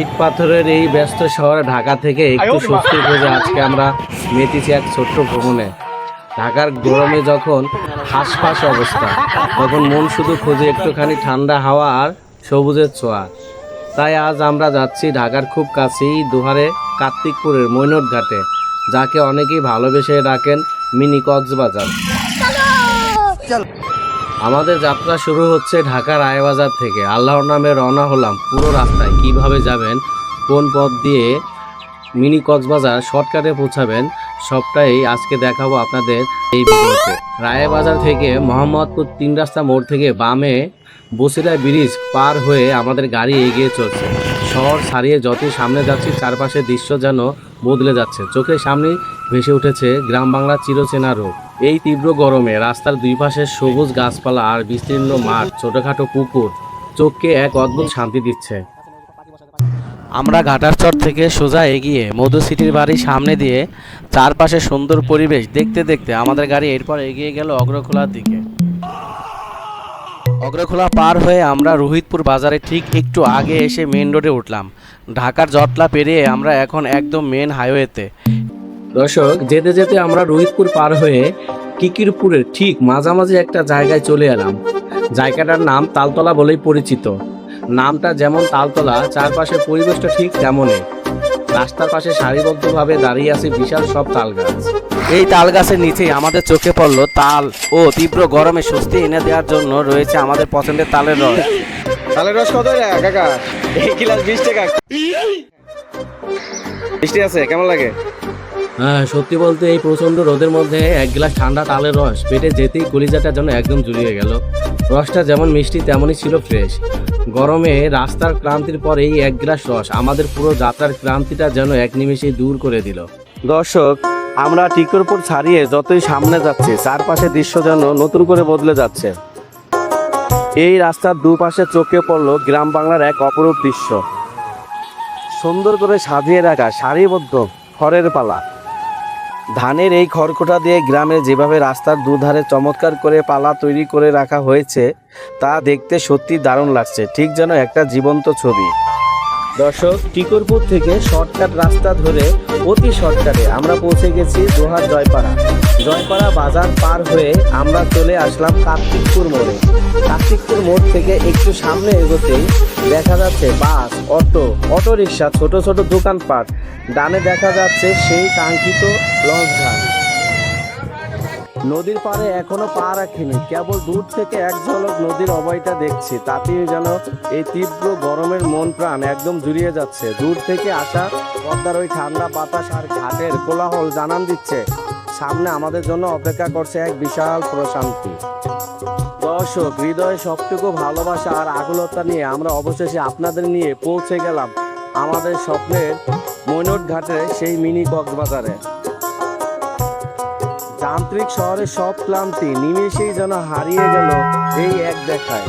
ইট পাথরের এই ব্যস্ত শহর ঢাকা থেকে একটু স্বস্তি খোঁজে আজকে আমরা মেতেছি এক ছোট্ট ভ্রমণে। ঢাকার গরমে যখন হাঁসফাঁস অবস্থা, তখন মন শুধু খোঁজে একটুখানি ঠান্ডা হাওয়া আর সবুজের ছোঁয়া। তাই আজ আমরা যাচ্ছি ঢাকার খুব কাছেই দুহারে কার্তিকপুরের মৈনট ঘাটে, যাকে অনেকেই ভালোবেসে ডাকেন মিনি কক্সবাজার। আমাদের যাত্রা শুরু হচ্ছে ঢাকা রায়বাজার থেকে। আল্লাহর নামে রওনা হলাম। পুরো রাস্তায় কিভাবে যাবেন, কোন পথ দিয়ে মিনি কক্সবাজার শর্টকাটে পৌঁছাবেন, সবটাই আজকে দেখাবো আপনাদের এই ভিডিওতে। রায়বাজার থেকে মোহাম্মদপুর 3 রাস্তা মোড় থেকে বামে বসিলা ব্রিজ পার হয়ে আমাদের গাড়ি এগিয়ে চলছে। শহর ছাড়িয়ে যতই সামনে যাচ্ছি চারপাশের দৃশ্য যেন বদলে যাচ্ছে। চোখের সামনে ভেসে উঠেছে গ্রাম বাংলার চিরচেনা রূপ। এই তীব্র গরমে রাস্তার দুই পাশে সবুজ গাছপালা আর বিস্তীর্ণ মাঠ, ছোটখাটো পুকুর চোখকে এক অদ্ভুত শান্তি দিচ্ছে। আমরা ঘাটারচর থেকে সোজা এগিয়ে মধু সিটির বাড়ির সামনে দিয়ে চারপাশে সুন্দর পরিবেশ দেখতে দেখতে আমাদের গাড়ি এরপর এগিয়ে গেল অগ্রখোলার দিকে। অগ্রখোলা পার হয়ে আমরা রোহিতপুর বাজারে ঠিক একটু আগে এসে মেন রোডে উঠলাম। ঢাকার জটলা পেরিয়ে আমরা এখন একদম মেন হাইওয়েতে। দর্শক, যেতে যেতে আমরা রোহিতপুর পার হয়ে কিকিরপুরের ঠিক মাঝামাঝি একটা জায়গায় চলে এলাম। জায়গাটার নাম তালতলা বলেই পরিচিত। নামটা যেমন তালতলা, চারপাশের পরিবেশটা ঠিক তেমনই। রাস্তার পাশে সারিবদ্ধভাবে দাঁড়িয়ে আছে বিশাল সব তাল গাছ। এই তাল গাছের নিচেই আমাদের চোখে পড়লো তাল ও তীব্র গরমে স্বস্তি এনে দেওয়ার জন্য রয়েছে আমাদের পছন্দের তালের রস। তালের রস কত রে কাকা? এই গ্লাস 20 টাকা। মিষ্টি আছে, কেমন লাগে? হ্যাঁ, সত্যি বলতে এই প্রচন্ড রোদের মধ্যে এক গ্লাস ঠান্ডা তালের রস পেটে যেতেই কলিজাটা যেন একদম জুড়িয়ে গেল। রসটা যেমন মিষ্টি তেমনই ছিল ফ্রেশ। গরমে রাস্তার ক্লান্তির পর এই এক গ্লাস রস আমাদের পুরো যাত্রার ক্লান্তিটা যেন এক নিমেষেই দূর করে দিল। দর্শক, আমরা টিকরপুর ছাড়িয়ে যতই সামনে যাচ্ছি চারপাশে দৃশ্য যেন নতুন করে বদলে যাচ্ছে। এই রাস্তার দুপাশে চোখে পড়লো গ্রাম বাংলার এক অপরূপ দৃশ্য। সুন্দর করে সাজিয়ে রাখা সারিবদ্ধ খড়ের পালা। ধানের এই খড়কোটা দিয়ে গ্রামে যেভাবে রাস্তার দুধারে চমৎকার করে পালা তৈরি করে রাখা হয়েছে তা দেখতে সত্যি দারুণ লাগছে, ঠিক যেন একটা জীবন্ত ছবি। দর্শক, টিকরপুর থেকে শর্টকাট রাস্তা ধরে অতি শর্টকাটে আমরা পৌঁছে গেছি দোহার জয়পাড়া বাজার পার হয়ে আমরা চলে আসলাম কার্তিকপুর মোড়ে। কার্তিকপুর মোড় থেকে একটু সামনে এগোতেই দেখা যাচ্ছে বাস, অটো রিক্সা, ছোট ছোট দোকানপাট। ডানে দেখা যাচ্ছে সেই কাঙ্ক্ষিত লঞ্চ ঘাট। নদীর পাড়ে এখনো পা রাখিনি, কেবল দূর থেকে এক ঝলক নদীর অবয়টা দেখছি, তাতেই যেন এই তীব্র গরমের মন প্রাণ একদম জুড়িয়ে যাচ্ছে। দূর থেকে আসা পদ্মার ওই ঠান্ডা বাতাস আর ঘাটের কোলাহল জানান দিচ্ছে সামনে আমাদের জন্য অপেক্ষা করছে এক বিশাল প্রশান্তি। দর্শক, হৃদয়ে সবটুকু ভালোবাসা আর আকুলতা নিয়ে আমরা অবশেষে আপনাদের নিয়ে পৌঁছে গেলাম আমাদের স্বপ্নের মৈনট ঘাটে, সেই মিনি কক্সবাজারে। যান্ত্রিক শহরের সব ক্লান্তি নিমেষেই যেন হারিয়ে গেল এই এক দেখায়।